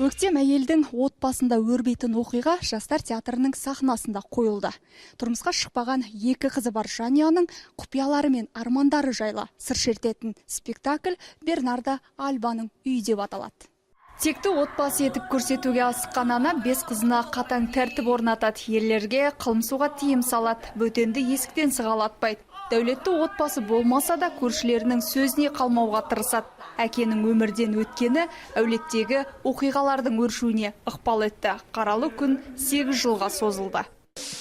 Өктем әйелдің отбасында өрбейтін оқиға жастар театрының сахнасында қойылды. Тұрмысқа шықпаған екі қызы бар жанұяның құпиялары мен армандары жайлы сыр шертетін спектакль Бернарда Альбаның үйі деп аталады. Текті отбасы етіп көрсетуге асыққан ана бес қызына қатаң тәртіп орнатады, ерлерге қылмысуға тыйым салады, бөтенді есіктен сығалатпайды. Дәулетті отбасы болмаса да көршілерінің сөзіне қалмауға тырысады. Әкенің өмірден өткені әулеттегі оқиғалардың өршуіне ықпал етті. Қаралы күн 8 жылға созылды.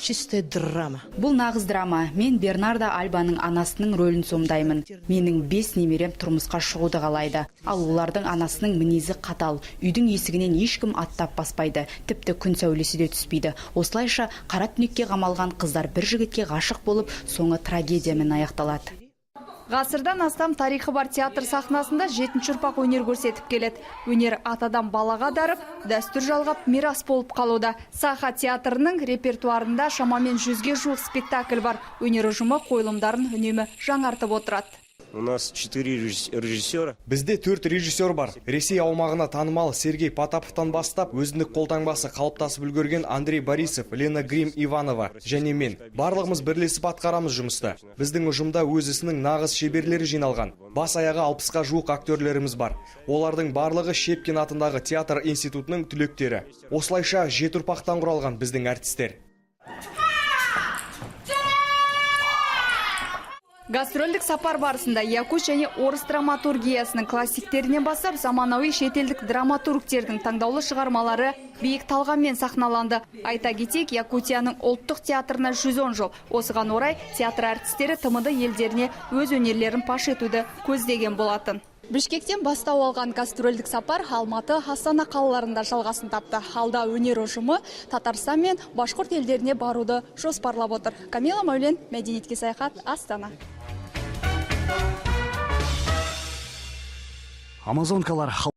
Чистая драма. Бұл нағыз драма. Мен Бернарда Альбаның анасының рөлін сомдаймын. Менің 5 немерем тұрмысқа шығуды қалайды. Ал олардың анасының мінезі қатал. Үйдің есігінен ешкім аттап баспайды. Тіпті күн сәулесі де түспейді. Осылайша қара түнекке қамалған қыздар бір жігітке ғашық болып, соңы трагедиямен аяқталады. Ғасырдан астам тарихы бар театр сахнасында 7-ші ұрпақ өнер көрсетіп келеді. Өнер атадан балаға дарып, дәстүр жалғап мирас болып қалуда. Саха театрының репертуарында шамамен 100-ге жуық спектакль бар. Өнер ұжымы қойылымдарын үнемі жаңартып отырады. У нас 4 режиссера. Бізде 4 режиссер бар. Ресей аумағына танымал Сергей Потаповтан бастап, өзіндік қолтаңбасы қалыптасып үлгерген Андрей Борисов, Лена Грим Иванова және мен. Барлығымыз бірлесіп атқарамыз жұмысты. Біздің ұжымда өз ісінің нағыз шеберлері жиналған. Бас аяғы 60-қа жуық актерлеріміз бар. Олардың барлығы Щепкин атындағы театр институтының түлектері. Осылайша 7 ұрпақтан құралған біздің әртістер. Гастрольдік сапар барысында якут және орыс драматургиясының классиктерінен бастап заманауи шетелдік драматургтердің таңдаулы шығармалары биік талғаммен сахналанды. Айта кетейік, Якутияның ұлттық театрына 110 жыл. Осыған орай театр әртістері ТМД елдеріне өз өнерлерін паш етуді көздеген болатын. Бішкектен бастау алған гастрольдік сапар Алматы, Астана қалаларында жалғасын тапты. Алда өнер ұжымы Татарстан мен Башқұрт елдеріне баруды жоспарлап отыр. Камила Мәулен, мәдениетке саяхат, Астана. Амазонкалар